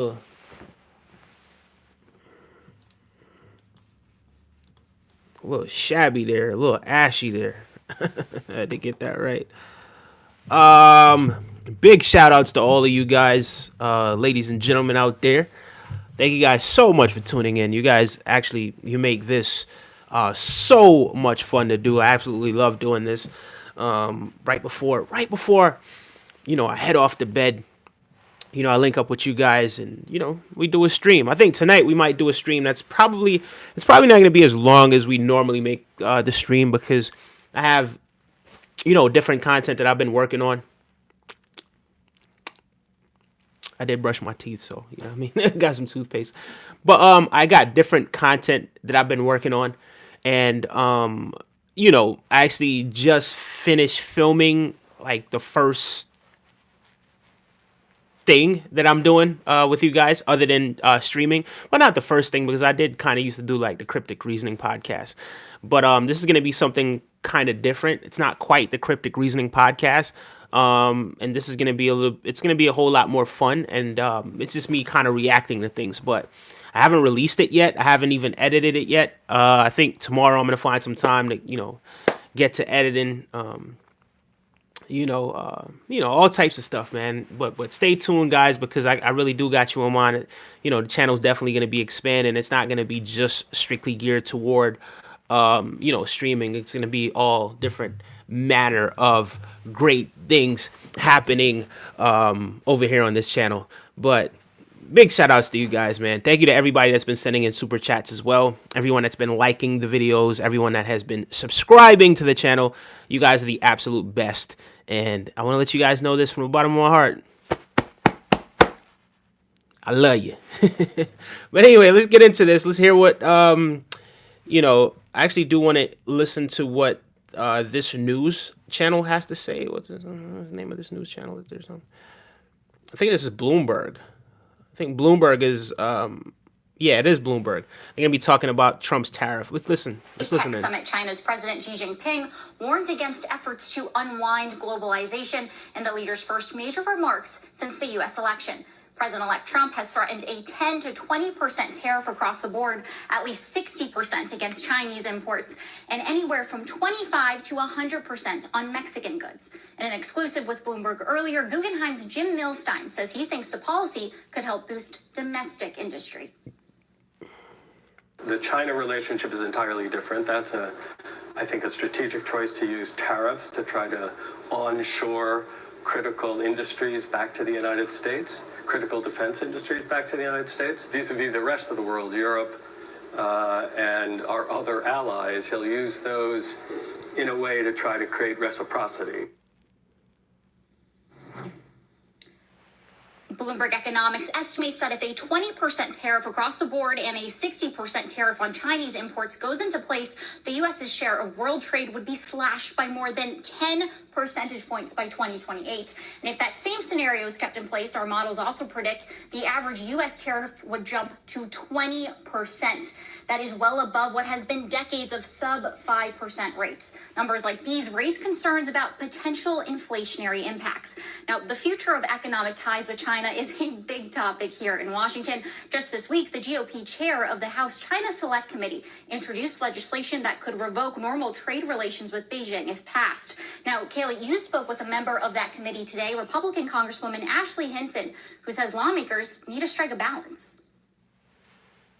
A little shabby there, a little ashy there. I had to get that right. Big shout outs to all of you guys, ladies and gentlemen out there. Thank you guys so much for tuning in. You guys actually you make this so much fun to do. I absolutely love doing this. Right before I head off to bed. I link up with you guys and we do a stream. I think tonight we might do a stream. It's probably not going to be as long as we normally make the stream because I have different content that I've been working on. I did brush my teeth, so you know what I mean. Got some toothpaste, but I got different content that I've been working on, and I actually just finished filming like the first thing that I'm doing with you guys, other than streaming. Well, not the first thing because I did kind of used to do like the cryptic reasoning podcast, but this is gonna be something kind of different. It's not quite the cryptic reasoning podcast, and this is gonna be a little. It's gonna be a whole lot more fun, and it's just me kind of reacting to things, but. I haven't released it yet. I haven't even edited it yet. I think tomorrow I'm gonna find some time to, get to editing. All types of stuff, man. But stay tuned, guys, because I really do got you in mind. The channel's definitely going to be expanding. It's not going to be just strictly geared toward, streaming. It's going to be all different manner of great things happening over here on this channel. But big shout outs to you guys, man. Thank you to everybody that's been sending in super chats as well. Everyone that's been liking the videos, everyone that has been subscribing to the channel. You guys are the absolute best. And I want to let you guys know this from the bottom of my heart. I love you. But anyway, let's get into this. Let's hear what, I actually do want to listen to what this news channel has to say. What's the name of this news channel? I think this is Bloomberg. I think Bloomberg is, yeah, it is Bloomberg. They're going to be talking about Trump's tariff. Let's listen. Let's listen in. Summit, China's President Xi Jinping warned against efforts to unwind globalization in the leader's first major remarks since the U.S. election. President-elect Trump has threatened a 10 to 20% tariff across the board, at least 60% against Chinese imports, and anywhere from 25 to 100% on Mexican goods. In an exclusive with Bloomberg earlier, Guggenheim's Jim Milstein says he thinks the policy could help boost domestic industry. The China relationship is entirely different. That's I think, a strategic choice to use tariffs to try to onshore critical industries back to the United States, critical defense industries back to the United States, vis-a-vis the rest of the world, Europe, and our other allies. He'll use those in a way to try to create reciprocity. Bloomberg Economics estimates that if a 20% tariff across the board and a 60% tariff on Chinese imports goes into place, the U.S.'s share of world trade would be slashed by more than 10 percentage points by 2028. And if that same scenario is kept in place, our models also predict the average U.S. tariff would jump to 20%. That is well above what has been decades of sub 5% rates. Numbers like these raise concerns about potential inflationary impacts. Now, the future of economic ties with China is a big topic here in Washington. Just this week, the GOP chair of the House China Select Committee introduced legislation that could revoke normal trade relations with Beijing if passed. Now, Kaylee, you spoke with a member of that committee today, Republican Congresswoman Ashley Hinson, who says lawmakers need to strike a balance.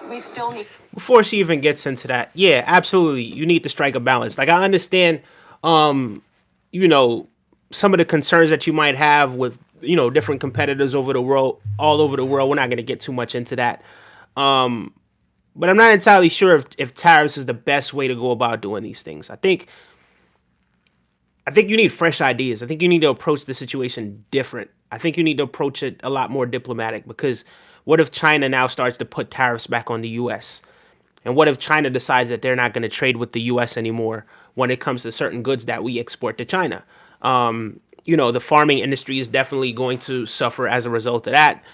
We still need. Before she even gets into that, yeah, absolutely, you need to strike a balance. Like, I understand, some of the concerns that you might have with different competitors over the world, all over the world. We're not going to get too much into that, but I'm not entirely sure if tariffs is the best way to go about doing these things. I think you need fresh ideas. I think you need to approach the situation different. I think you need to approach it a lot more diplomatic, because what if China now starts to put tariffs back on the U.S.? And what if China decides that they're not going to trade with the U.S. anymore when it comes to certain goods that we export to China? The farming industry is definitely going to suffer as a result of that,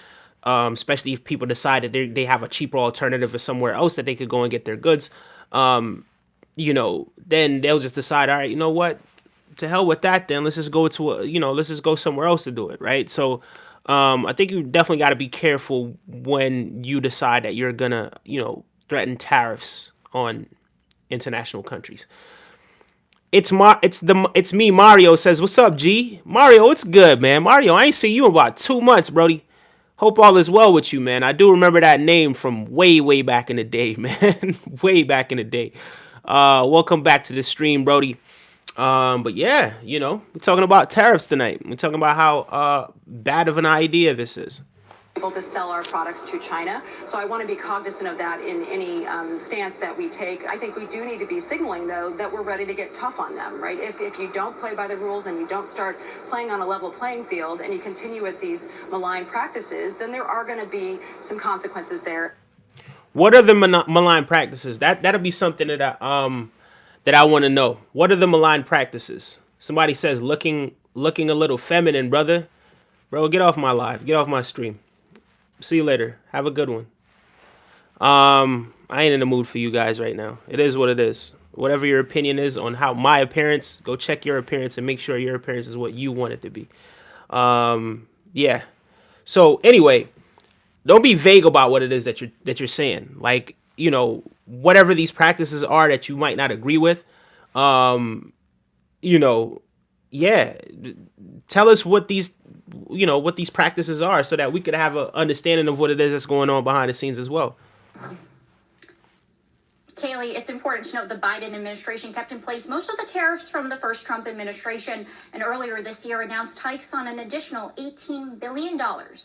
especially if people decide that they have a cheaper alternative or somewhere else that they could go and get their goods. Then they'll just decide, all right, you know what? To hell with that, then let's just go somewhere else to do it, right? So I think you definitely got to be careful when you decide that you're gonna, threaten tariffs on international countries. It's me. Mario says, "What's up, G? Mario, it's good, man. Mario, I ain't seen you in about 2 months, Brody. Hope all is well with you, man. I do remember that name from way back in the day, man. Way back in the day. Welcome back to the stream, Brody. But yeah, we're talking about tariffs tonight. We're talking about how bad of an idea this is. Able to sell our products to China. So I want to be cognizant of that in any stance that we take. I think we do need to be signaling, though, that we're ready to get tough on them, right? If you don't play by the rules and you don't start playing on a level playing field and you continue with these malign practices, then there are going to be some consequences there. What are the malign practices? That'll be something that I want to know. What are the malign practices? Somebody says looking a little feminine, brother. Bro, get off my live. Get off my stream. See you later. Have a good one. I ain't in the mood for you guys right now. It is what it is. Whatever your opinion is on how my appearance, go check your appearance and make sure your appearance is what you want it to be. Yeah. So anyway, don't be vague about what it is that you're saying. Like, whatever these practices are that you might not agree with, yeah, tell us what these practices are so that we could have an understanding of what it is that's going on behind the scenes as well. Kaylee, it's important to note the Biden administration kept in place most of the tariffs from the first Trump administration, and earlier this year announced hikes on an additional $18 billion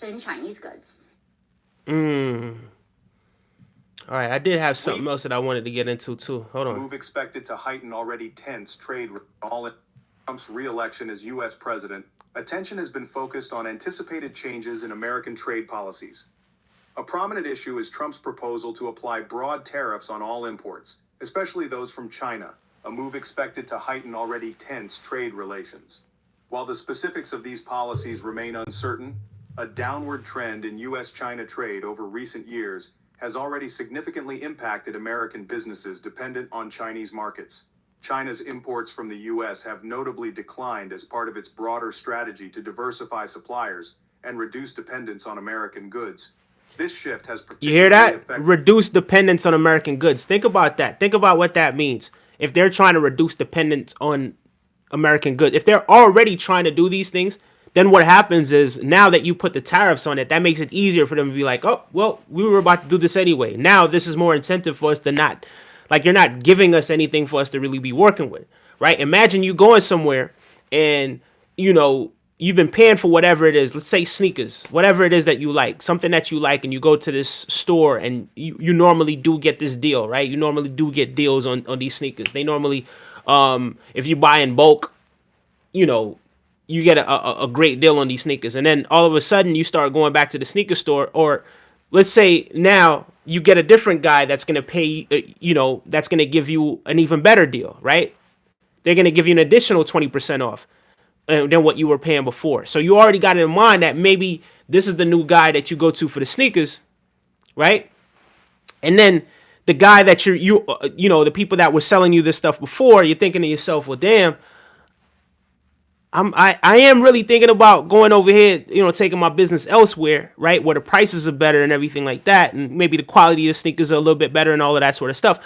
in Chinese goods. All right, I did have something else that I wanted to get into too. Hold on. Move expected to heighten already tense trade all in Trump's re-election as U.S. president. Attention has been focused on anticipated changes in American trade policies. A prominent issue is Trump's proposal to apply broad tariffs on all imports, especially those from China, a move expected to heighten already tense trade relations. While the specifics of these policies remain uncertain, a downward trend in U.S.-China trade over recent years has already significantly impacted American businesses dependent on Chinese markets. China's imports from the U.S. have notably declined as part of its broader strategy to diversify suppliers and reduce dependence on American goods. This shift has particularly You hear that? Reduce dependence on American goods. Think about that. Think about what that means. If they're trying to reduce dependence on American goods, if they're already trying to do these things, then what happens is now that you put the tariffs on it, that makes it easier for them to be like, oh, well, we were about to do this anyway. Now this is more incentive for us to not, like, you're not giving us anything for us to really be working with, right? Imagine you going somewhere and, you've been paying for whatever it is. Let's say sneakers, whatever it is that you like, something that you like, and you go to this store and you normally do get this deal, right? You normally do get deals on these sneakers. They normally, if you buy in bulk, you get a great deal on these sneakers. And then all of a sudden you start going back to the sneaker store, or let's say now you get a different guy that's going to pay, that's going to give you an even better deal, right? They're going to give you an additional 20% off than what you were paying before. So you already got in mind that maybe this is the new guy that you go to for the sneakers, right? And then the guy that the people that were selling you this stuff before, you're thinking to yourself, well, damn, I am really thinking about going over here, taking my business elsewhere, right? Where the prices are better and everything like that. And maybe the quality of sneakers are a little bit better and all of that sort of stuff.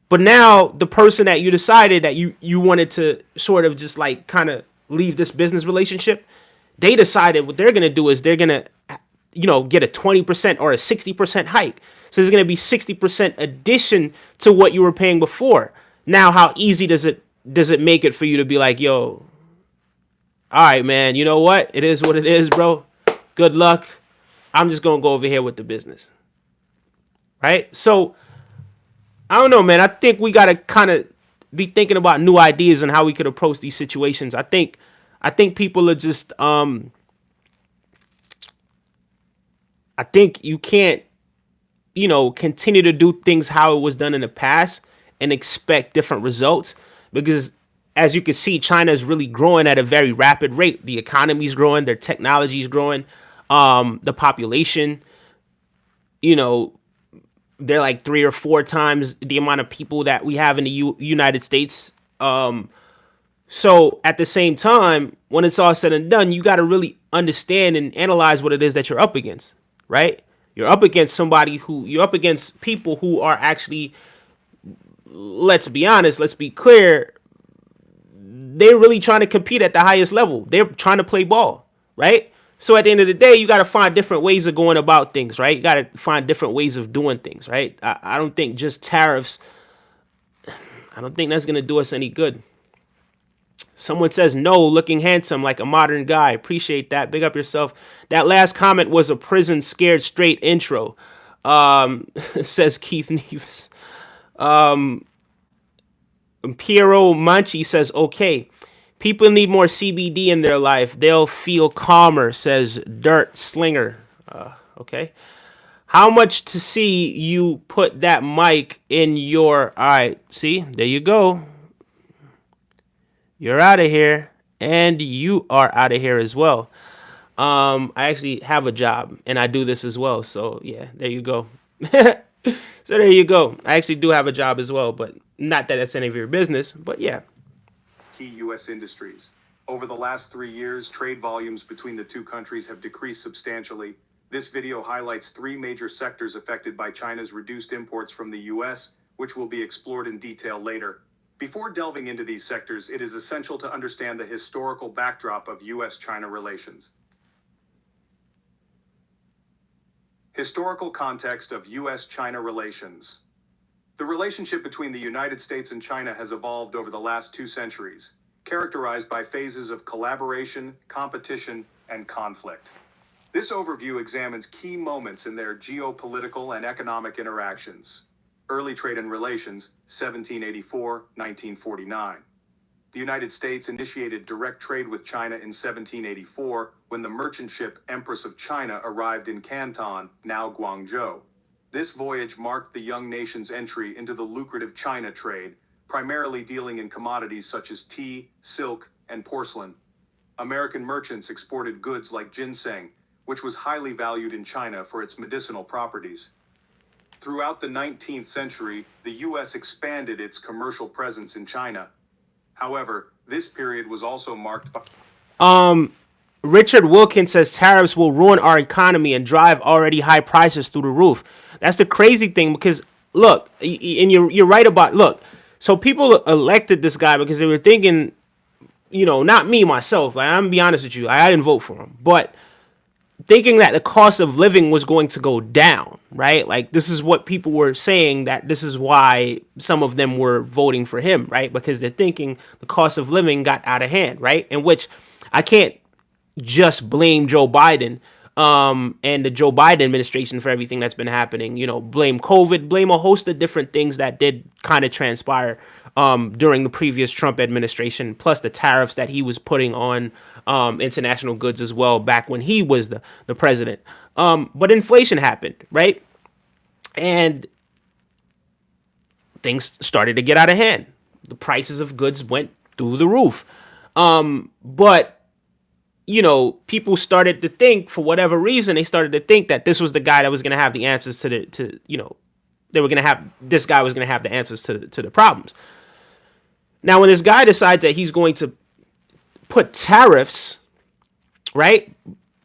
But now the person that you decided that you wanted to sort of just like kind of leave this business relationship, they decided what they're going to do is they're going to, get a 20% or a 60% hike. So there's going to be 60% addition to what you were paying before. Now, how easy does it make it for you to be like, yo, all right, man, you know what? It is what it is, bro. Good luck. I'm just going to go over here with the business. Right? So, I don't know, man. I think we got to kind of be thinking about new ideas on how we could approach these situations. I think people are just, I think you can't, continue to do things how it was done in the past and expect different results, because as you can see, China is really growing at a very rapid rate. The economy is growing, their technology is growing, the population, they're like 3 or 4 times the amount of people that we have in the United States. So at the same time, when it's all said and done, you got to really understand and analyze what it is that you're up against, right? You're up against you're up against people who are actually, let's be honest, let's be clear, they're really trying to compete at the highest level. They're trying to play ball, right? So at the end of the day, you got to find different ways of going about things, right? You got to find different ways of doing things, right? I don't think just tariffs, I don't think that's going to do us any good. Someone says, no, looking handsome like a modern guy. Appreciate that. Big up yourself. That last comment was a prison scared straight intro, says Keith Nevis. Piero Manchi says, okay. People need more CBD in their life. They'll feel calmer, says Dirt Slinger. Okay. How much to see you put that mic in your... All right. See? There you go. You're out of here. And you are out of here as well. I actually have a job and I do this as well. So yeah, there you go. So there you go. I actually do have a job as well, but not that it's any of your business, but yeah. Key U.S. industries. Over the last 3 years, trade volumes between the two countries have decreased substantially. This video highlights 3 major sectors affected by China's reduced imports from the U.S., which will be explored in detail later. Before delving into these sectors, it is essential to understand the historical backdrop of U.S.-China relations. Historical context of U.S.-China relations. The relationship between the United States and China has evolved over the last 2 centuries, characterized by phases of collaboration, competition, and conflict. This overview examines key moments in their geopolitical and economic interactions. Early trade and relations, 1784-1949. The United States initiated direct trade with China in 1784 when the merchant ship Empress of China arrived in Canton, now Guangzhou. This voyage marked the young nation's entry into the lucrative China trade, primarily dealing in commodities such as tea, silk, and porcelain. American merchants exported goods like ginseng, which was highly valued in China for its medicinal properties. Throughout the 19th century, the U.S. expanded its commercial presence in China. However, this period was also marked by... Richard Wilkins says tariffs will ruin our economy and drive already high prices through the roof. That's the crazy thing because, look, and you're right about, look, so people elected this guy because they were thinking, not me, myself, like, I'm going to be honest with you, I didn't vote for him, but thinking that the cost of living was going to go down, right? Like, this is what people were saying, that this is why some of them were voting for him, right? Because they're thinking the cost of living got out of hand, right? In which I can't just blame Joe Biden and the Joe Biden administration for everything that's been happening. Blame COVID, blame a host of different things that did kind of transpire during the previous Trump administration, plus the tariffs that he was putting on international goods as well back when he was the president. But inflation happened, right? And things started to get out of hand. The prices of goods went through the roof. But people started to think, for whatever reason, they started to think that this was the guy that was going to have the answers this guy was going to have the answers to the problems. Now, when this guy decides that he's going to put tariffs, right?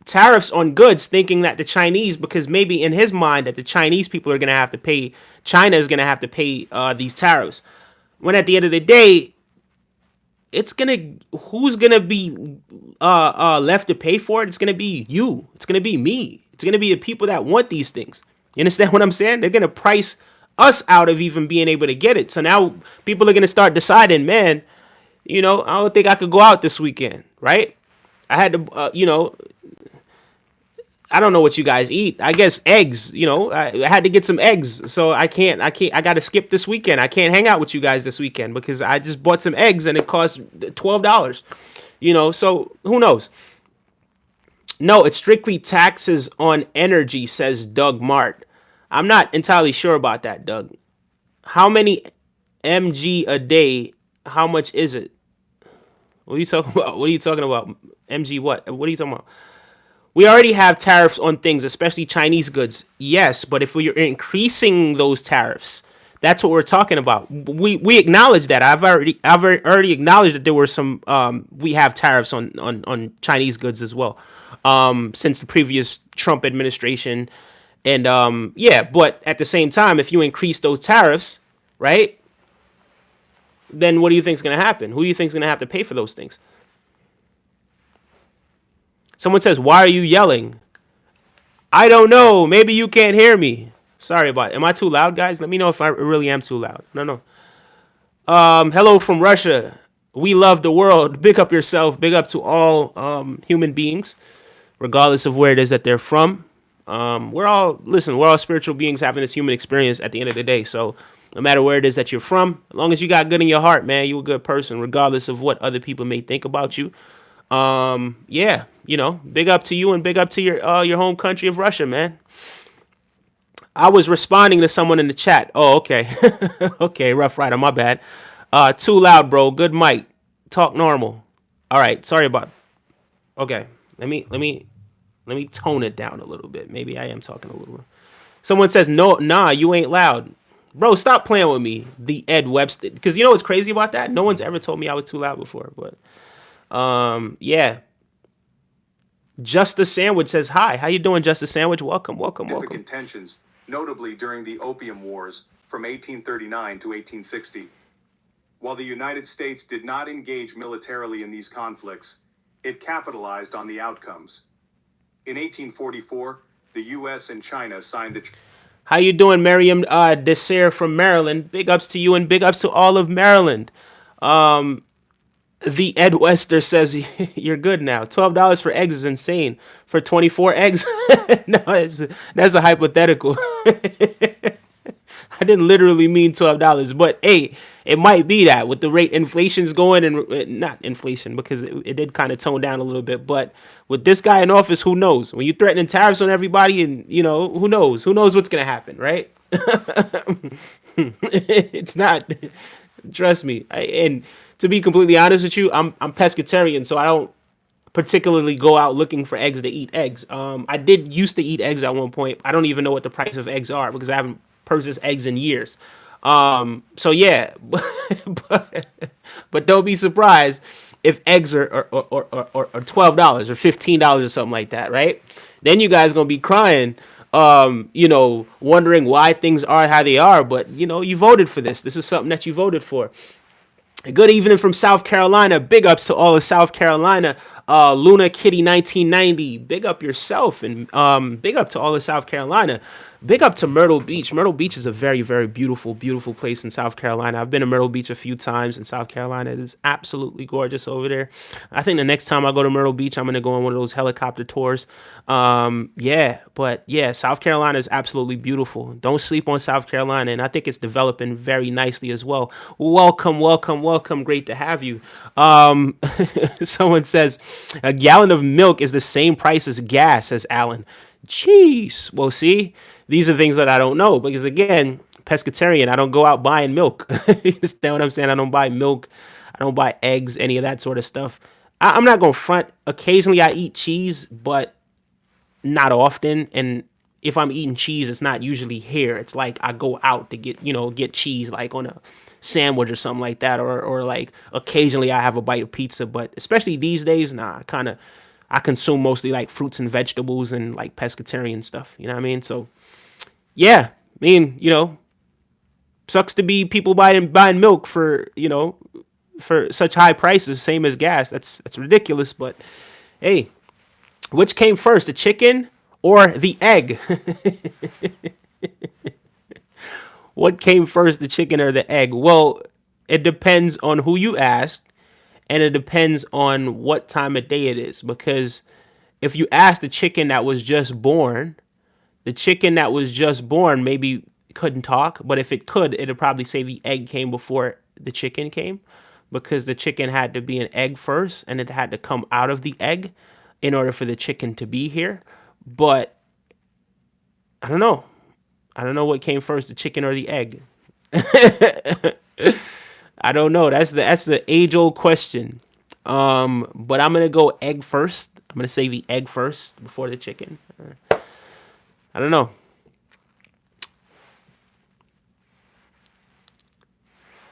Tariffs on goods, thinking that the Chinese, because maybe in his mind that the Chinese people are going to have to pay, China is going to have to pay these tariffs. When at the end of the day, who's gonna be left to pay for it? It's gonna be you. It's gonna be me. It's gonna be the people that want these things. You understand what I'm saying? They're gonna price us out of even being able to get it. So now people are gonna start deciding, man, I don't think I could go out this weekend, right? I had to, I don't know what you guys eat. I guess eggs, I had to get some eggs. So I got to skip this weekend. I can't hang out with you guys this weekend because I just bought some eggs and it cost $12, so who knows? No, it's strictly taxes on energy, says Doug Mart. I'm not entirely sure about that, Doug. How many mg a day? How much is it? What are you talking about? What are you talking about? Mg what? What are you talking about? We already have tariffs on things, especially Chinese goods. Yes, but if we're increasing those tariffs, That's what we're talking about. We acknowledge that. I've already acknowledged that there were some we have tariffs on Chinese goods as well, since the previous Trump administration, and yeah. But at the same time, if you increase those tariffs, right, then what do you think is going to happen? Who do you think is going to have to pay for those things? Someone says, "Why are you yelling?" I don't know. Maybe you can't hear me. Sorry about it. Am I too loud, guys? Let me know if I really am too loud. No. Hello from Russia. We love the world. Big up yourself. Big up to all human beings, regardless of where it is that they're from. We're all spiritual beings having this human experience at the end of the day. So no matter where it is that you're from, as long as you got good in your heart, man, you're a good person, regardless of what other people may think about you. Yeah, big up to you and big up to your home country of Russia, man. I was responding to someone in the chat. Oh, okay. Okay, Rough Rider, my bad. Too loud, bro. Good mic. Talk normal. All right, sorry about. Okay, let me tone it down a little bit. Maybe I am talking a little. Someone says, "No, nah, you ain't loud." Bro, stop playing with me. The Ed Webster. Because you know what's crazy about that? No one's ever told me I was too loud before, but yeah. Justice Sandwich says hi. How you doing, Justice Sandwich? Welcome. Significant tensions, notably during the Opium Wars from 1839 to 1860. While the United States did not engage militarily in these conflicts, it capitalized on the outcomes. In 1844, the U.S. and China signed the How you doing, Miriam Desir from Maryland? Big ups to you and big ups to all of Maryland. The Ed Wester says you're good now. $12 for eggs is insane. For 24 eggs? No, that's a hypothetical. I didn't literally mean $12, but hey, it might be that with the rate inflation's going and not inflation because it did kind of tone down a little bit. But with this guy in office, who knows? When you're threatening tariffs on everybody, and who knows? Who knows what's gonna happen, right? It's not. Trust me. And to be completely honest with you, I'm pescatarian, so I don't particularly go out looking for eggs to eat eggs. I did used to eat eggs at one point. I don't even know what the price of eggs are because I haven't purchased eggs in years. So yeah, but don't be surprised if eggs are $12 or $15 or something like that, right? Then you guys gonna be crying, wondering why things are how they are. But you voted for this. This is something that you voted for. Good evening from South Carolina. Big ups to all of South Carolina. Luna Kitty 1990. Big up yourself and big up to all of South Carolina. Big up to Myrtle Beach. Myrtle Beach is a very, very beautiful, beautiful place in South Carolina. I've been to Myrtle Beach a few times in South Carolina. It is absolutely gorgeous over there. I think the next time I go to Myrtle Beach, I'm going to go on one of those helicopter tours. But South Carolina is absolutely beautiful. Don't sleep on South Carolina, and I think it's developing very nicely as well. Welcome. Great to have you. Someone says a gallon of milk is the same price as gas, says Alan. Jeez. Well, see, these are things that I don't know because, again, pescatarian. I don't go out buying milk. You understand what I'm saying? I don't buy milk. I don't buy eggs, any of that sort of stuff. I'm not going to front. Occasionally I eat cheese, but not often. And if I'm eating cheese, it's not usually here. It's like I go out to get cheese, like on a sandwich or something like that. Or like occasionally I have a bite of pizza. But especially these days, I consume mostly like fruits and vegetables and like pescatarian stuff. You know what I mean? So yeah, I mean, sucks to be people buying milk for such high prices, same as gas. That's ridiculous. But hey, which came first, the chicken or the egg? What came first, the chicken or the egg? Well, it depends on who you ask, and it depends on what time of day it is. Because if you ask the chicken that was just born, maybe couldn't talk, but if it could, it'd probably say the egg came before the chicken came, because the chicken had to be an egg first, and it had to come out of the egg in order for the chicken to be here. But I don't know. I don't know what came first, the chicken or the egg. I don't know. That's the age-old question. But I'm gonna go egg first. I'm gonna say the egg first before the chicken. I don't know.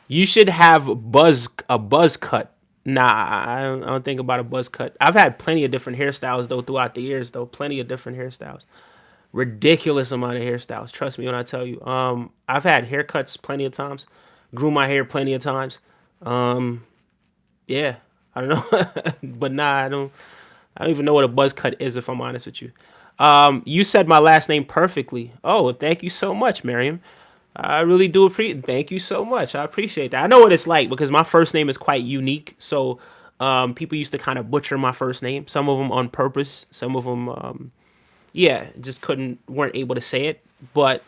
You should have a buzz cut. Nah, I don't think about a buzz cut. I've had plenty of different hairstyles though throughout the years though. Plenty of different hairstyles. Ridiculous amount of hairstyles. Trust me when I tell you. I've had haircuts plenty of times. Grew my hair plenty of times. Yeah, I don't know, but nah, I don't even know what a buzz cut is if I'm honest with you. You said my last name perfectly. Oh, well, thank you so much, Miriam. I really do appreciate. Thank you so much. I appreciate that. I know what it's like because my first name is quite unique. So, people used to kind of butcher my first name. Some of them on purpose. Some of them, yeah, just weren't able to say it. But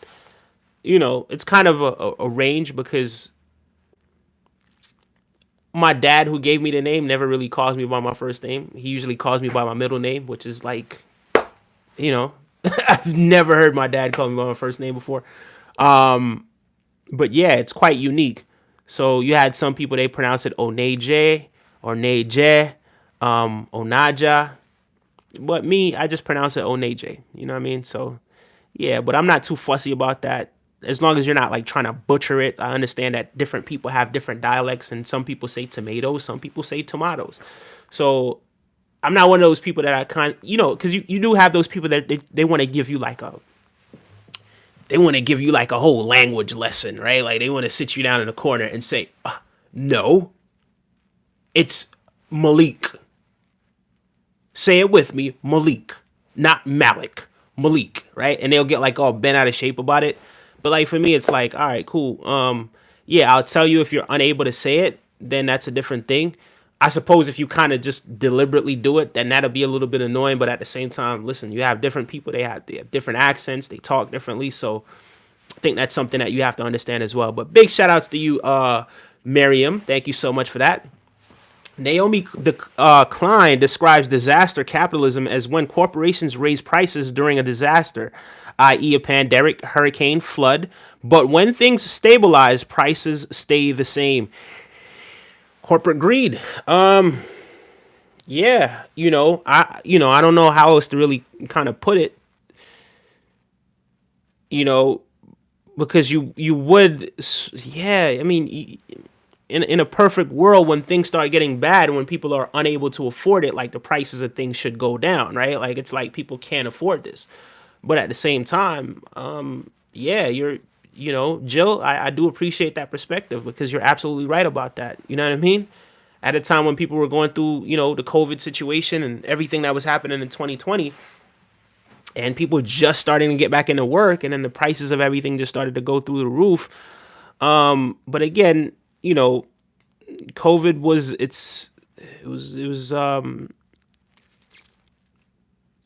it's kind of a range because my dad, who gave me the name, never really calls me by my first name. He usually calls me by my middle name, which is like, you know, I've never heard my dad call me by my first name before. But yeah, it's quite unique. So you had some people, they pronounce it Oneje or Neje, Onaja. But me, I just pronounce it Oneje. You know what I mean? So yeah, but I'm not too fussy about that. As long as you're not like trying to butcher it. I understand that different people have different dialects, and some people say tomatoes, some people say tomatoes. So I'm not one of those people that because you do have those people that they want to give you like a whole language lesson, right? Like they want to sit you down in a corner and say, no, it's Malik. Say it with me, Malik, not Malik, Malik, right? And they'll get like all bent out of shape about it. But like for me, it's like, all right, cool. Yeah, I'll tell you if you're unable to say it, then that's a different thing. I suppose if you kind of just deliberately do it, then that'll be a little bit annoying. But at the same time, listen, you have different people. They have different accents. They talk differently. So I think that's something that you have to understand as well. But big shout outs to you, Miriam. Thank you so much for that. Naomi Klein describes disaster capitalism as when corporations raise prices during a disaster, i.e., a pandemic, hurricane, flood. But when things stabilize, prices stay the same. Corporate greed. Yeah, I don't know how else to really kind of put it. You know, because you would, yeah. I mean, in a perfect world, when things start getting bad, when people are unable to afford it, like the prices of things should go down, right? Like it's like people can't afford this, but at the same time, yeah, Jill, I do appreciate that perspective because you're absolutely right about that. You know what I mean? At a time when people were going through, the COVID situation and everything that was happening in 2020, and people just starting to get back into work, and then the prices of everything just started to go through the roof. But again, COVID was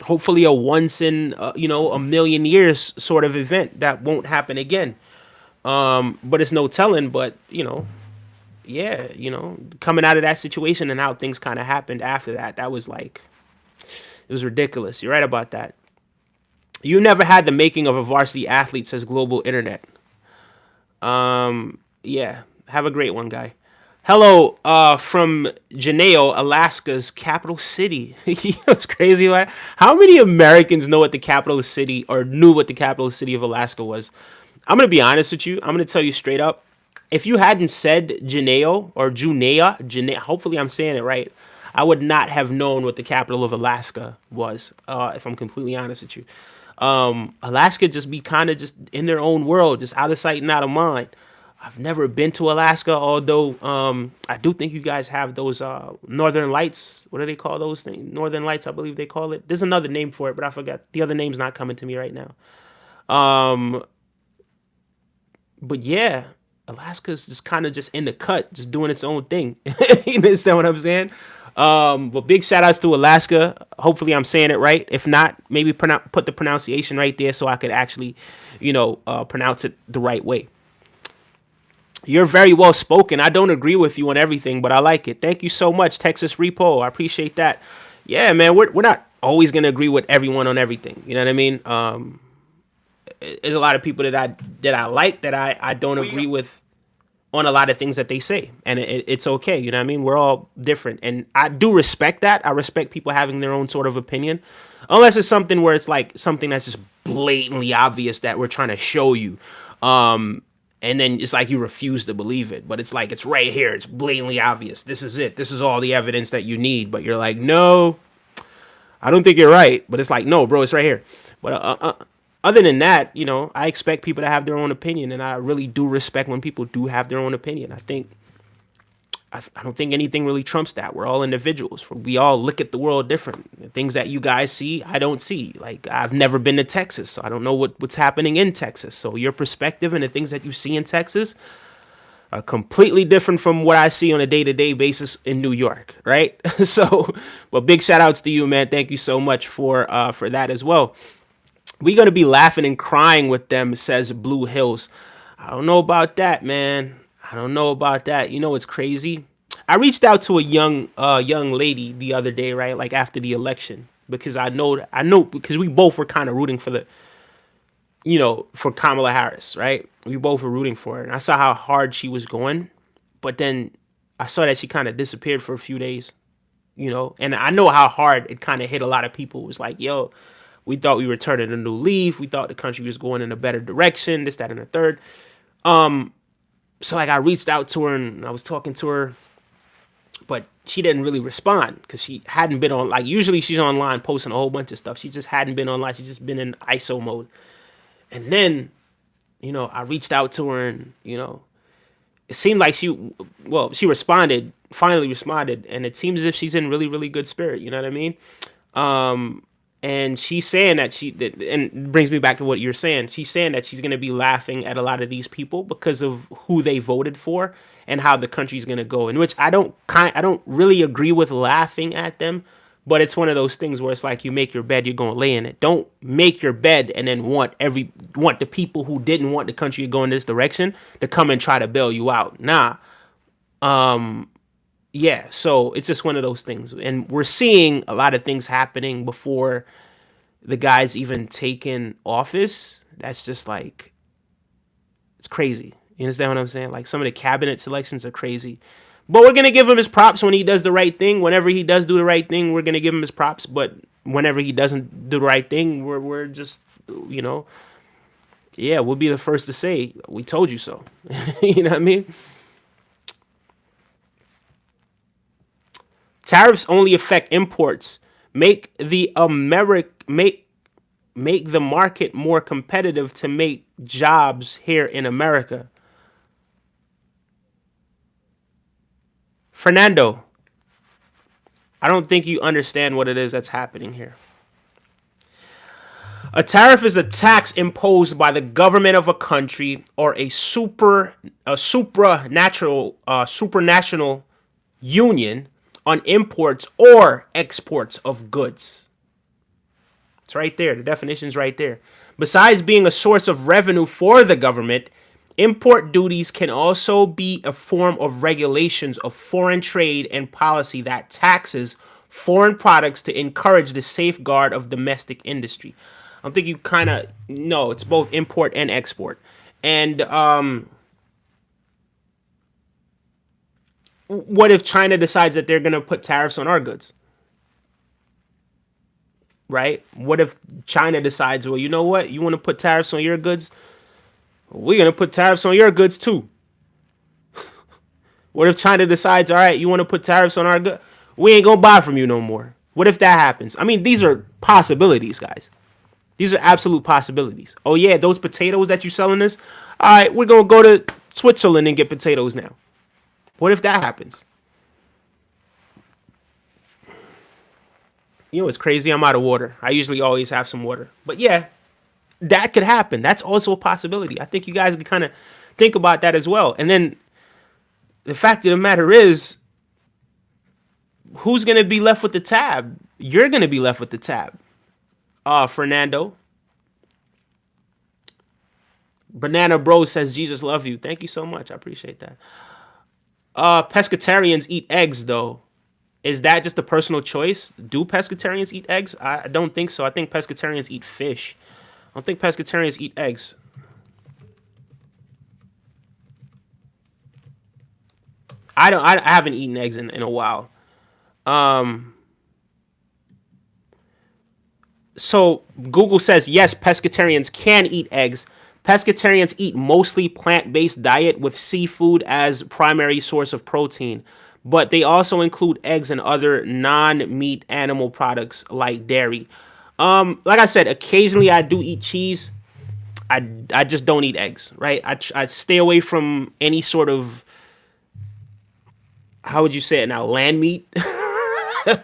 hopefully a once in a million years sort of event that won't happen again. But it's no telling. But yeah, coming out of that situation and how things kind of happened after that, that was like it was ridiculous. You're right about that. You never had the making of a varsity athlete, says Global Internet. Yeah, have a great one, guy. Hello, from Juneau, Alaska's capital city. It's crazy, right? How many Americans know what the capital city or knew what the capital city of Alaska was? I'm gonna be honest with you. I'm gonna tell you straight up. If you hadn't said Juneau or Junea, hopefully I'm saying it right, I would not have known what the capital of Alaska was. If I'm completely honest with you, Alaska just be kind of just in their own world, just out of sight and out of mind. I've never been to Alaska, although I do think you guys have those Northern Lights. What do they call those things? Northern Lights, I believe they call it. There's another name for it, but I forgot. The other name's not coming to me right now. But yeah, Alaska's just kind of just in the cut, just doing its own thing. You understand what I'm saying? But big shout outs to Alaska. Hopefully I'm saying it right. If not, maybe put the pronunciation right there so I could actually, pronounce it the right way. You're very well spoken. I don't agree with you on everything, but I like it. Thank you so much, Texas Repo. I appreciate that. Yeah, man, we're not always gonna agree with everyone on everything. You know what I mean? There's a lot of people that I like that I don't agree with on a lot of things that they say, and it's okay. You know what I mean? We're all different, and I do respect that. I respect people having their own sort of opinion, unless it's something where it's like something that's just blatantly obvious that we're trying to show you. And then it's like you refuse to believe it, but it's like it's right here. It's blatantly obvious. This is it. This is all the evidence that you need. But you're like, no, I don't think you're right. But it's like, no, bro, it's right here. But other than that, I expect people to have their own opinion, and I really do respect when people do have their own opinion. I don't think anything really trumps that. We're all individuals. We all look at the world different. The things that you guys see, I don't see. Like, I've never been to Texas, so I don't know what's happening in Texas. So your perspective and the things that you see in Texas are completely different from what I see on a day-to-day basis in New York, right? So, but big shout outs to you, man. Thank you so much for that as well. We're gonna be laughing and crying with them, says Blue Hills. I don't know about that, man. I don't know about that. You know what's crazy? I reached out to a young lady the other day, right? Like after the election, because I know because we both were kind of rooting for for Kamala Harris, right? We both were rooting for her, and I saw how hard she was going, but then I saw that she kind of disappeared for a few days, and I know how hard it kind of hit a lot of people. It was like, yo, we thought we were turning a new leaf. We thought the country was going in a better direction, this, that, and the third. So like I reached out to her and I was talking to her, but she didn't really respond because she hadn't been on, like usually she's online posting a whole bunch of stuff. She just hadn't been online. She's just been in ISO mode. And then, I reached out to her and, it seemed like she finally responded. And it seems as if she's in really, really good spirit. You know what I mean? And she's saying that and it brings me back to what you're saying. She's saying that she's going to be laughing at a lot of these people because of who they voted for and how the country's going to go. In which I don't really agree with laughing at them, but it's one of those things where it's like you make your bed, you're going to lay in it. Don't make your bed and then want the people who didn't want the country to go in this direction to come and try to bail you out. Nah. Yeah, so it's just one of those things. And we're seeing a lot of things happening before the guy's even taken office. That's just like, it's crazy. You understand what I'm saying? Like some of the cabinet selections are crazy. But we're going to give him his props when he does the right thing. Whenever he does do the right thing, we're going to give him his props. But whenever he doesn't do the right thing, we're just, yeah, we'll be the first to say, we told you so. You know what I mean? Tariffs only affect imports. Make the market more competitive to make jobs here in America. Fernando, I don't think you understand what it is that's happening here. A tariff is a tax imposed by the government of a country or a supranational union on imports or exports of goods. It's right there. The definition's right there. Besides being a source of revenue for the government, import duties can also be a form of regulations of foreign trade and policy that taxes foreign products to encourage the safeguard of domestic industry. I think you kind of know it's both import and export. And what if China decides that they're going to put tariffs on our goods? Right? What if China decides, well, you know what? You want to put tariffs on your goods? We're going to put tariffs on your goods too. What if China decides, all right, you want to put tariffs on our goods? We ain't going to buy from you no more. What if that happens? I mean, these are possibilities, guys. These are absolute possibilities. Oh, yeah, those potatoes that you're selling us? All right, we're going to go to Switzerland and get potatoes now. What if that happens? You know what's crazy? I'm out of water. I usually always have some water. But yeah, that could happen. That's also a possibility. I think you guys can kind of think about that as well. And then the fact of the matter is, who's going to be left with the tab? You're going to be left with the tab. Fernando. Banana Bro says, Jesus love you. Thank you so much. I appreciate that. Pescatarians eat eggs, though. Is that just a personal choice? Do pescatarians eat eggs? I don't think so. I think pescatarians eat fish. I don't think pescatarians eat eggs. I haven't eaten eggs in a while. So Google says, yes, pescatarians can eat eggs. Pescatarians eat mostly plant-based diet with seafood as primary source of protein, but they also include eggs and other non-meat animal products like dairy. Like I said, occasionally I do eat cheese. I just don't eat eggs, right? I stay away from any sort of, how would you say it now, land meat. I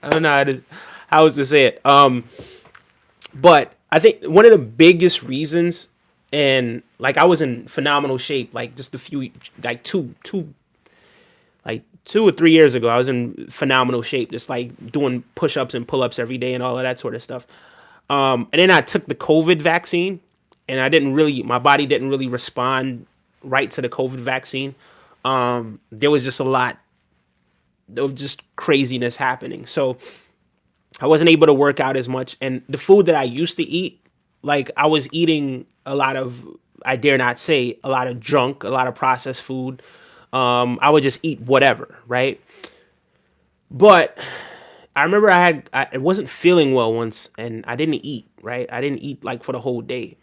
don't know how else to say it. But I think one of the biggest reasons, and like I was in phenomenal shape, like just a few, like like 2 or 3 years ago, I was in phenomenal shape, just like doing push-ups and pull-ups every day and all of that sort of stuff. And then I took the COVID vaccine, and my body didn't really respond right to the COVID vaccine. There was just a lot of just craziness happening. So I wasn't able to work out as much. And the food that I used to eat, like I was eating a lot of, I dare not say, a lot of junk, a lot of processed food. I would just eat whatever, right? But I remember I wasn't feeling well once and I didn't eat, right? I didn't eat like for the whole day.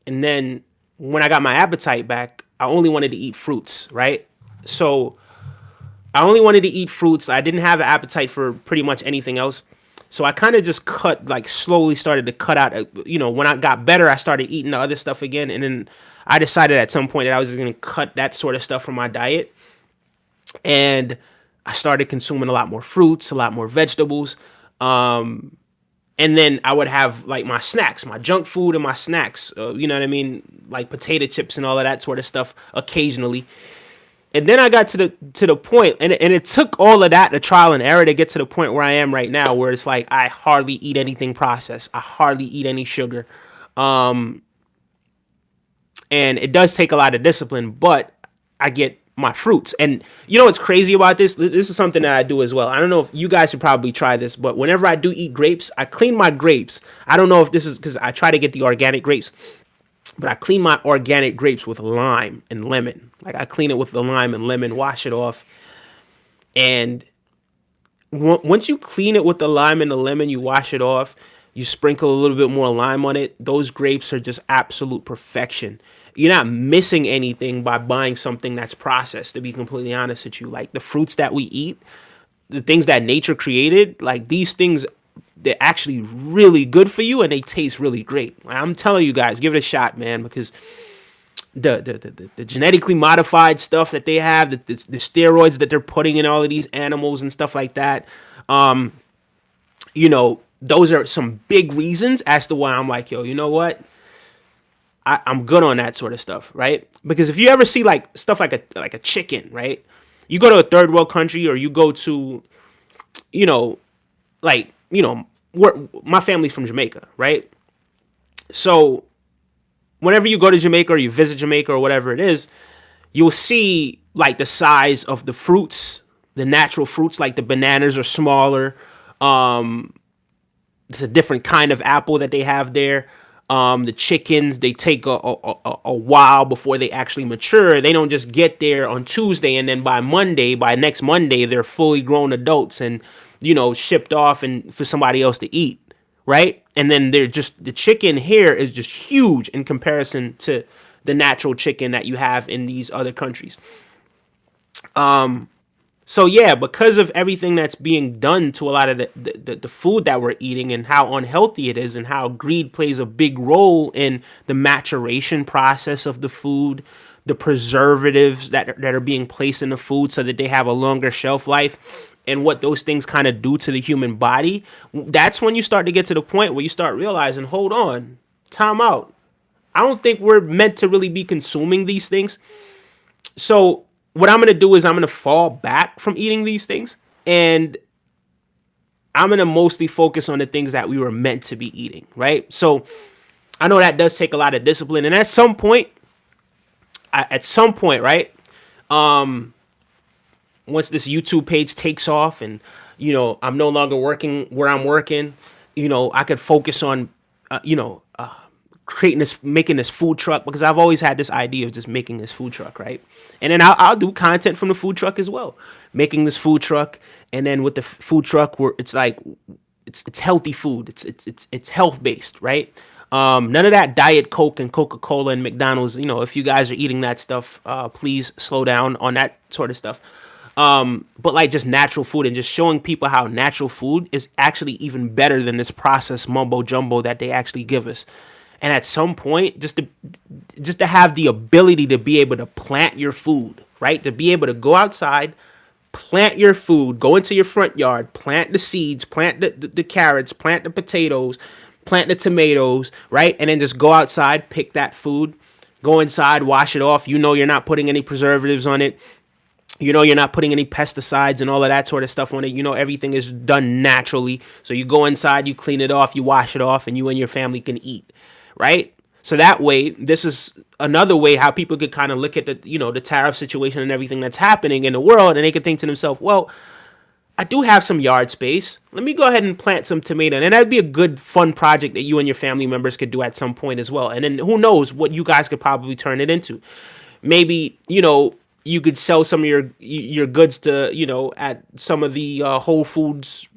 And then when I got my appetite back, I only wanted to eat fruits, right? So I only wanted to eat fruits. I didn't have an appetite for pretty much anything else. So I kind of just slowly started to cut out. When I got better, I started eating the other stuff again. And then I decided at some point that I was just going to cut that sort of stuff from my diet. And I started consuming a lot more fruits, a lot more vegetables. And then I would have like my snacks, my junk food and my snacks, you know what I mean? Like potato chips and all of that sort of stuff occasionally. And then I got to the point, and it took all of that, the trial and error, to get to the point where I am right now, where it's like I hardly eat anything processed. I hardly eat any sugar. And it does take a lot of discipline, but I get my fruits. And you know what's crazy about this? This is something that I do as well. I don't know if you guys should probably try this, but whenever I do eat grapes, I clean my grapes. I don't know if this is because I try to get the organic grapes, but I clean my organic grapes with lime and lemon. Like I clean it with the lime and lemon, wash it off. And once you clean it with the lime and the lemon, you wash it off, you sprinkle a little bit more lime on it. Those grapes are just absolute perfection. You're not missing anything by buying something that's processed, to be completely honest with you. Like the fruits that we eat, the things that nature created, like these things, they're actually really good for you and they taste really great. I'm telling you guys, give it a shot, man, because the genetically modified stuff that they have, the steroids that they're putting in all of these animals and stuff like that, those are some big reasons as to why I'm like, yo, you know what? I'm good on that sort of stuff, right? Because if you ever see like stuff like a chicken, right? You go to a third world country, or you go to, where my family's from Jamaica, right? So whenever you go to Jamaica or you visit Jamaica or whatever it is, you'll see like the size of the fruits, the natural fruits, like the bananas are smaller. It's a different kind of apple that they have there. The chickens, they take a while before they actually mature. They don't just get there on Tuesday and then by next Monday, they're fully grown adults and, shipped off and for somebody else to eat, right? And then the chicken here is just huge in comparison to the natural chicken that you have in these other countries. So yeah, because of everything that's being done to a lot of the food that we're eating and how unhealthy it is and how greed plays a big role in the maturation process of the food, the preservatives that are being placed in the food so that they have a longer shelf life, and what those things kind of do to the human body, that's when you start to get to the point where you start realizing, hold on, time out. I don't think we're meant to really be consuming these things. So what I'm going to do is I'm going to fall back from eating these things, and I'm going to mostly focus on the things that we were meant to be eating, right? So I know that does take a lot of discipline, and at some point, right, once this YouTube page takes off and, I'm no longer working where I'm working, I could focus on, making this food truck, because I've always had this idea of just making this food truck, right? And then I'll do content from the food truck as well, making this food truck. And then with the food truck, where it's like, it's healthy food. It's health based, right? None of that Diet Coke and Coca-Cola and McDonald's. If you guys are eating that stuff, please slow down on that sort of stuff. But like just natural food and just showing people how natural food is actually even better than this processed mumbo jumbo that they actually give us. And at some point, just to have the ability to be able to plant your food, right? To be able to go outside, plant your food, go into your front yard, plant the seeds, plant the carrots, plant the potatoes, plant the tomatoes, right? And then just go outside, pick that food, go inside, wash it off. You're not putting any preservatives on it. You're not putting any pesticides and all of that sort of stuff on it. Everything is done naturally. So you go inside, you clean it off, you wash it off, and you and your family can eat, right? So that way, this is another way how people could kind of look at the tariff situation and everything that's happening in the world, and they could think to themselves, well, I do have some yard space. Let me go ahead and plant some tomato. And that'd be a good, fun project that you and your family members could do at some point as well. And then who knows what you guys could probably turn it into. Maybe, you could sell some of your goods to, at some of the Whole Foods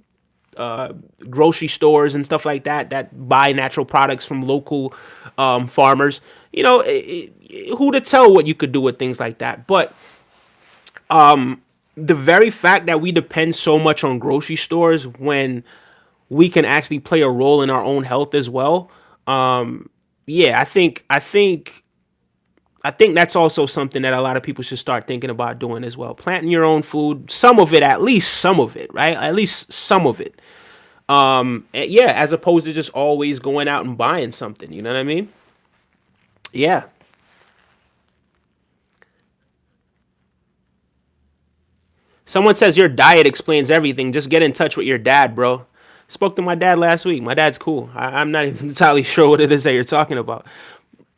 grocery stores and stuff like that buy natural products from local farmers. Who to tell what you could do with things like that. But the very fact that we depend so much on grocery stores when we can actually play a role in our own health as well. Yeah, I think that's also something that a lot of people should start thinking about doing as well. Planting your own food, some of it, at least some of it, right? At least some of it. Yeah, as opposed to just always going out and buying something. You know what I mean? Yeah. Someone says your diet explains everything. Just get in touch with your dad, bro. Spoke to my dad last week. My dad's cool. I'm not even entirely sure what it is that you're talking about.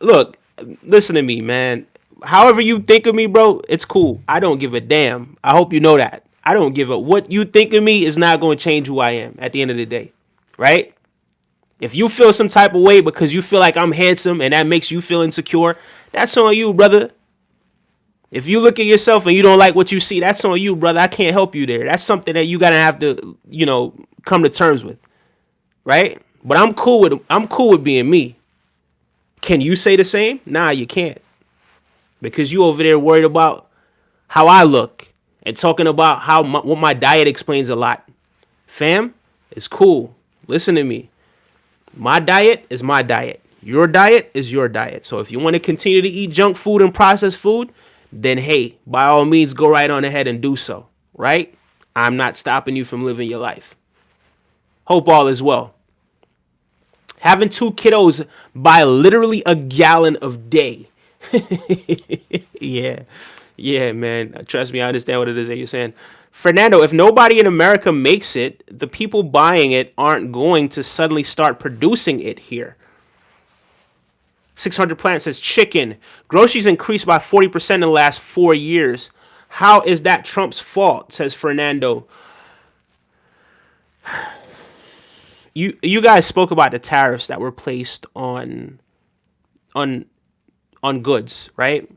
Look, listen to me, man. However you think of me, bro, it's cool. I don't give a damn. I hope you know that. I don't give a what you think of me is not going to change who I am at the end of the day, right? If you feel some type of way because you feel like I'm handsome and that makes you feel insecure, that's on you, brother. If you look at yourself and you don't like what you see, that's on you, brother. I can't help you there. That's something that you gotta have to, come to terms with, right? But I'm cool with being me. Can you say the same? Nah, you can't, because you over there worried about how I look and talking about what my diet explains a lot. Fam, it's cool. Listen to me. My diet is my diet. Your diet is your diet. So if you want to continue to eat junk food and processed food, then hey, by all means, go right on ahead and do so, right? I'm not stopping you from living your life. Hope all is well. Having 2 kiddos buy literally a gallon of day. Yeah, man. Trust me, I understand what it is that you're saying. Fernando, if nobody in America makes it, the people buying it aren't going to suddenly start producing it here. 600 Plant says chicken. Groceries increased by 40% in the last 4 years. How is that Trump's fault? Says Fernando. You guys spoke about the tariffs that were placed on goods, right?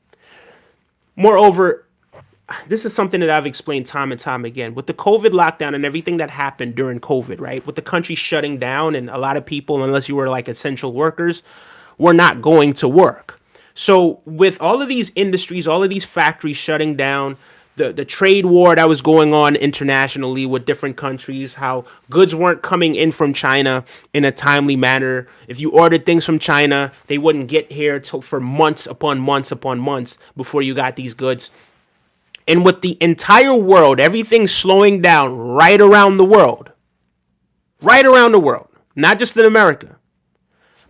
Moreover, this is something that I've explained time and time again. With the COVID lockdown and everything that happened during COVID, right? With the country shutting down and a lot of people, unless you were like essential workers, were not going to work. So with all of these industries, all of these factories shutting down, the trade war that was going on internationally with different countries, how goods weren't coming in from China in a timely manner. If you ordered things from China, they wouldn't get here for months upon months upon months before you got these goods. And with the entire world, everything slowing down right around the world, not just in America,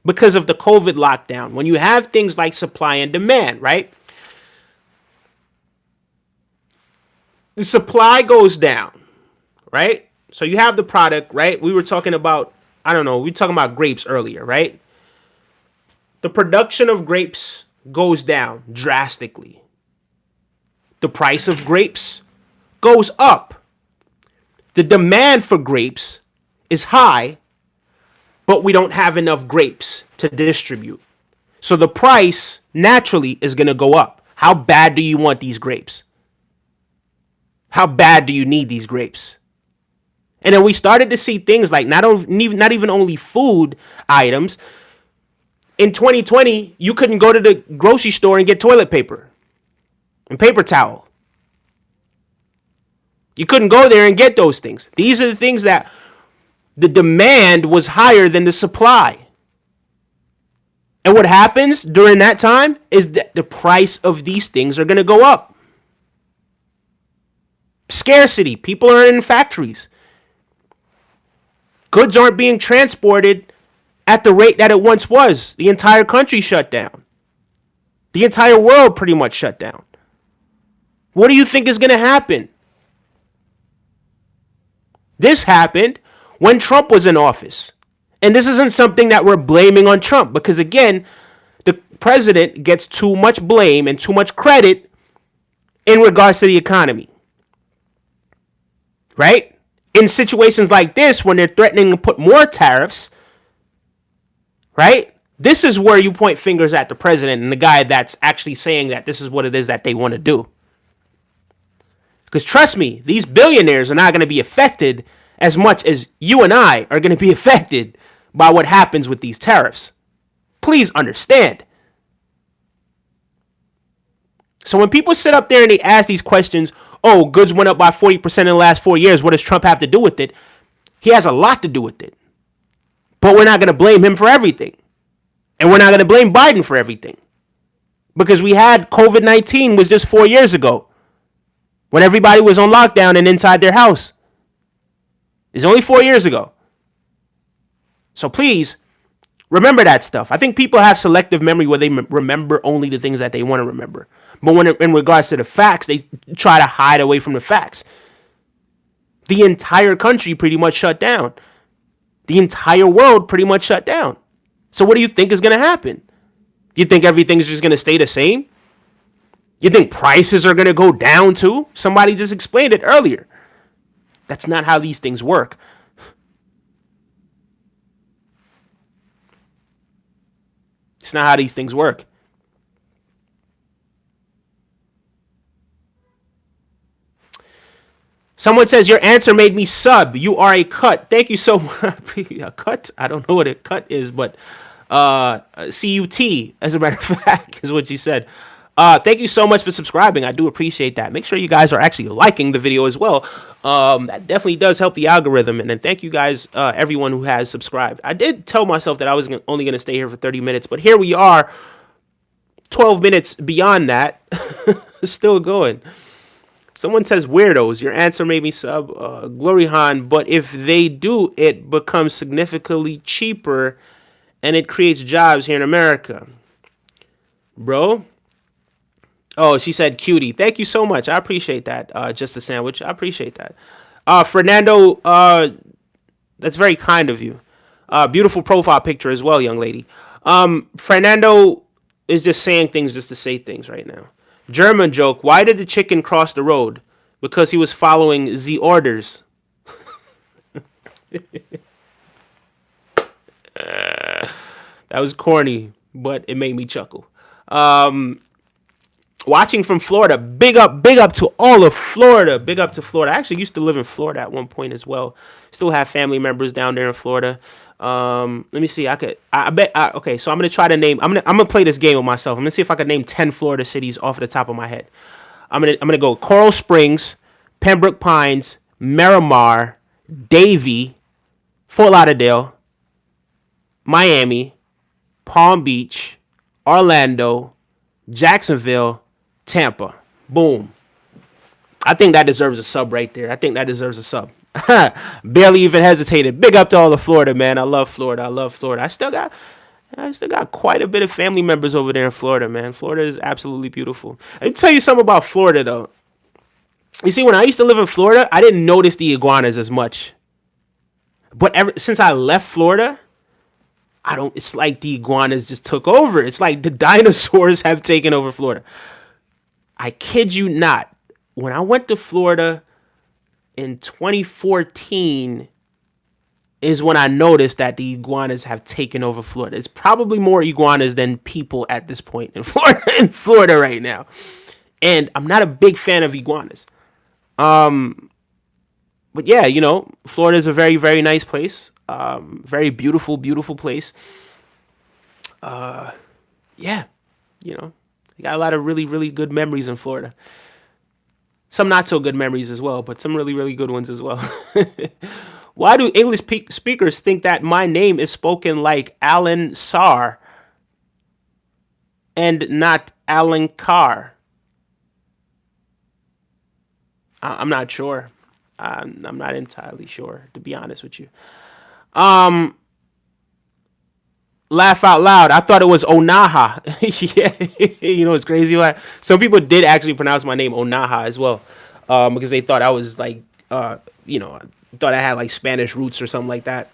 because of the COVID lockdown. When you have things like supply and demand, right? The supply goes down, right? So you have the product, right? We were talking about, we were talking about grapes earlier, right? The production of grapes goes down drastically. The price of grapes goes up. The demand for grapes is high, but we don't have enough grapes to distribute. So the price naturally is going to go up. How bad do you want these grapes? How bad do you need these grapes? And then we started to see things like not even only food items, In 2020, you couldn't go to the grocery store and get toilet paper and paper towel. You couldn't go there and get those things. These are the things that the demand was higher than the supply. And what happens during that time is that the price of these things are going to go up. Scarcity. People are in factories. Goods aren't being transported at the rate that it once was. The entire country shut down. The entire world pretty much shut down. What do you think is going to happen? This happened when Trump was in office. And this isn't something that we're blaming on Trump because, again, the president gets too much blame and too much credit in regards to the economy. Right? In situations like this, when they're threatening to put more tariffs, right? This is where you point fingers at the president and the guy that's actually saying that this is what it is that they want to do. Because trust me, these billionaires are not going to be affected as much as you and I are going to be affected by what happens with these tariffs. Please understand. So when people sit up there and they ask these questions, oh, goods went up by 40% in the last 4 years, what does Trump have to do with it? He has a lot to do with it. But we're not going to blame him for everything. And we're not going to blame Biden for everything. Because we had COVID-19 was just 4 years ago. When everybody was on lockdown and inside their house. It's only 4 years ago. So please, remember that stuff. I think people have selective memory where they remember only the things that they want to remember. But when in regards to the facts, they try to hide away from the facts. The entire country pretty much shut down. The entire world pretty much shut down. So what do you think is going to happen? You think everything's just going to stay the same? You think prices are going to go down too? Somebody just explained it earlier. That's not how these things work. It's not how these things work. Someone says, your answer made me sub. You are a cut. Thank you so much. A cut? I don't know what a cut is, but C-U-T, as a matter of fact, is what you said. Thank you so much for subscribing. I do appreciate that. Make sure you guys are actually liking the video as well. That definitely does help the algorithm. And then thank you guys, everyone who has subscribed. I did tell myself that I was only going to stay here for 30 minutes, but here we are, 12 minutes beyond that, still going. Someone says, weirdos, your answer made me sub. Gloryhan, but if they do, it becomes significantly cheaper and it creates jobs here in America. Bro. Oh, she said cutie. Thank you so much. I appreciate that. Just a sandwich. I appreciate that. Fernando, that's very kind of you. Beautiful profile picture as well, young lady. Fernando is just saying things just to say things right now. German joke. Why did the chicken cross the road? Because he was following the orders. That was corny, but it made me chuckle. Watching from Florida. Big up to all of Florida. Big up to Florida. I actually used to live in Florida at one point as well. Still have family members down there in Florida. Let me see. Okay, so I'm gonna try to name. I'm gonna play this game with myself. I'm gonna see if I can name 10 Florida cities off the top of my head. I'm gonna go Coral Springs, Pembroke Pines, Miramar, Davie, Fort Lauderdale, Miami, Palm Beach, Orlando, Jacksonville, Tampa. Boom. I think that deserves a sub right there. I think that deserves a sub. Barely even hesitated. Big up to all of Florida, man. I love Florida. I still got quite a bit of family members over there in Florida, man. Florida is absolutely beautiful. Let me tell you something about Florida, though. You see, when I used to live in Florida, I didn't notice the iguanas as much. But since I left Florida, it's like the iguanas just took over. It's like the dinosaurs have taken over Florida. I kid you not. When I went to Florida in 2014 is when I noticed that the iguanas have taken over Florida. It's probably more iguanas than people at this point in Florida right now. And I'm not a big fan of iguanas. But yeah, Florida is a very, very nice place. Very beautiful, beautiful place. Yeah, you know, I got a lot of really, really good memories in Florida. Some not so good memories as well, but some really, really good ones as well. Why do English speakers think that my name is spoken like Alan Sar and not Alan Carr? I'm not sure. I'm not entirely sure, to be honest with you. Laugh out loud. I thought it was Onaha. Yeah, it's crazy. Why some people did actually pronounce my name Onaha as well, because they thought I was like, thought I had like Spanish roots or something like that.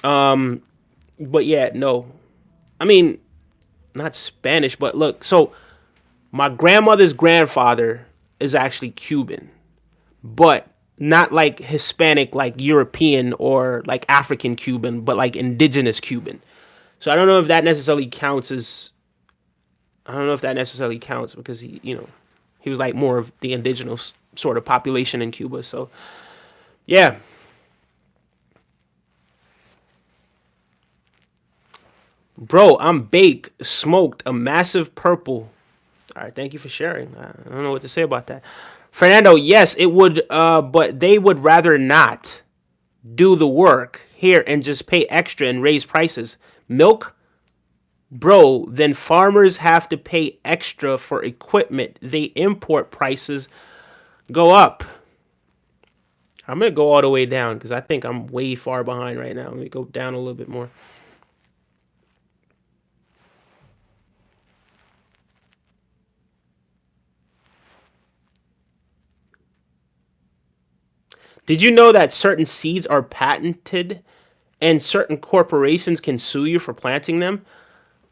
But yeah, no. I mean, not Spanish, but look. So my grandmother's grandfather is actually Cuban, but not like Hispanic, like European or like African Cuban, but like indigenous Cuban. So I don't know if that necessarily counts as. I don't know if that necessarily counts because he was like more of the indigenous sort of population in Cuba. So yeah, bro, I'm baked, smoked, a massive purple. All right, thank you for sharing. I don't know what to say about that. Fernando, yes, it would, but they would rather not do the work here and just pay extra and raise prices. Milk, bro, then farmers have to pay extra for equipment. They import prices go up. I'm going to go all the way down because I think I'm way far behind right now. Let me go down a little bit more. Did you know that certain seeds are patented and certain corporations can sue you for planting them?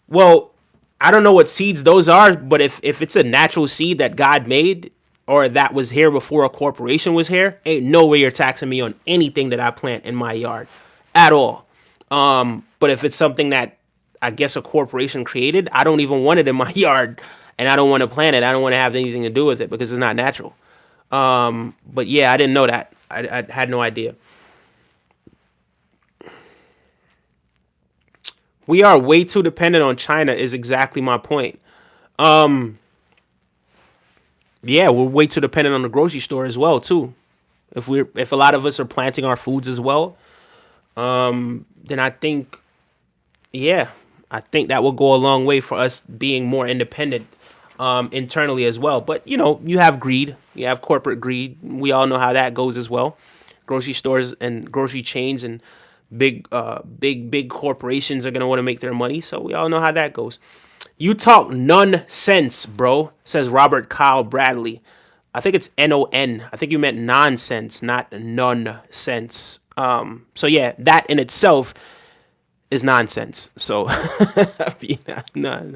Well, I don't know what seeds those are, but if it's a natural seed that God made or that was here before a corporation was here, ain't no way you're taxing me on anything that I plant in my yard at all. But if it's something that I guess a corporation created, I don't even want it in my yard and I don't want to plant it. I don't want to have anything to do with it because it's not natural. But yeah, I didn't know that. I had no idea. We are way too dependent on China is exactly my point. Yeah, we're way too dependent on the grocery store as well too. If a lot of us are planting our foods as well, then I think that will go a long way for us being more independent internally as well. But you have greed, you have corporate greed. We all know how that goes as well. Grocery stores and grocery chains and big corporations are gonna want to make their money. So we all know how that goes. You talk nonsense, bro, says Robert Kyle Bradley. I think it's NON. I think you meant nonsense, not nonsense. So yeah, that in itself is nonsense. So yeah, no.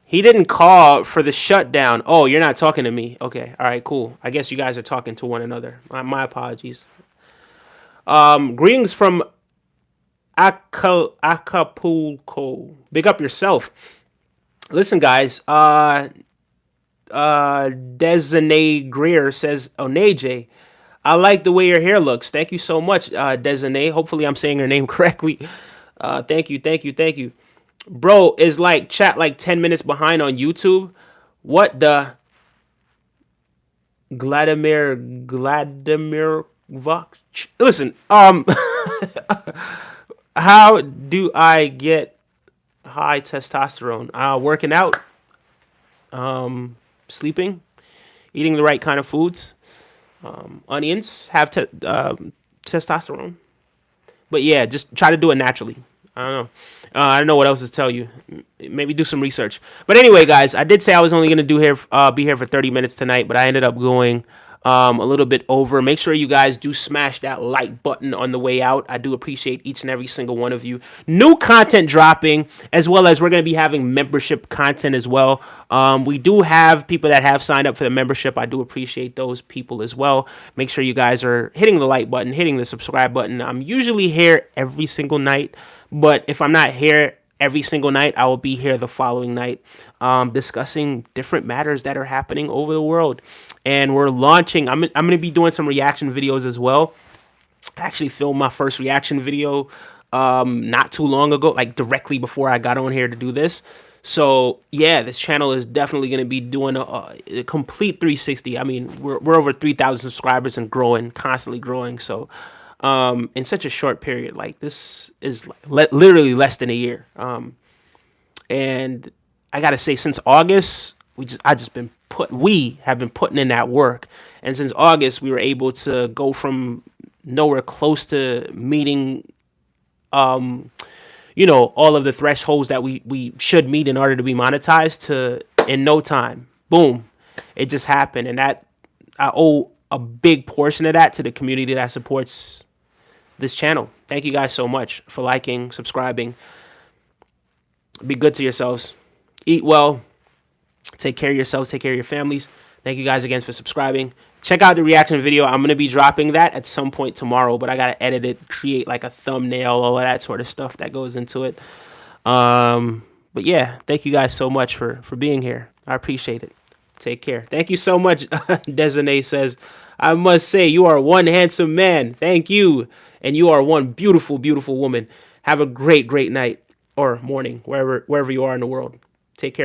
He didn't call for the shutdown. Oh, you're not talking to me. Okay, all right, cool. I guess you guys are talking to one another. My apologies. Greetings from Acapulco. Big up yourself. Listen, guys. Desane Greer says, Oneje, I like the way your hair looks. Thank you so much, Desane. Hopefully I'm saying her name correctly. Thank you. Bro, is like chat like 10 minutes behind on YouTube. What the? Vladimir Vok. Listen, how do I get high testosterone? Working out, sleeping, eating the right kind of foods. Onions have testosterone. But yeah, just try to do it naturally. I don't know. I don't know what else to tell you. Maybe do some research. But anyway, guys, I did say I was only gonna be here for 30 minutes tonight, but I ended up going a little bit over. Make sure you guys do smash that like button on the way out. I do appreciate each and every single one of you. New content dropping, as well as we're going to be having membership content as well. We do have people that have signed up for the membership. I do appreciate those people as well. Make sure you guys are hitting the like button, hitting the subscribe button. I'm usually here every single night, but if I'm not here every single night, I will be here the following night discussing different matters that are happening over the world. And we're launching, I'm going to be doing some reaction videos as well. I actually filmed my first reaction video not too long ago, like directly before I got on here to do this. So yeah, this channel is definitely going to be doing a complete 360. I mean, we're over 3,000 subscribers and growing, constantly growing. So in such a short period, like this is literally less than a year. And I gotta say, since August, we have been putting in that work, and since August, we were able to go from nowhere close to meeting, all of the thresholds that we should meet in order to be monetized to in no time. Boom, it just happened, and that I owe a big portion of that to the community that supports this channel. Thank you guys so much for liking, subscribing. Be good to yourselves. Eat well. Take care of yourselves. Take care of your families. Thank you guys again for subscribing. Check out the reaction video. I'm going to be dropping that at some point tomorrow, but I got to edit it, create like a thumbnail, all of that sort of stuff that goes into it. But yeah, thank you guys so much for being here. I appreciate it. Take care. Thank you so much. Desiree says, I must say you are one handsome man. Thank you. And you are one beautiful, beautiful woman. Have a great, great night or morning, wherever you are in the world. Take care, guys.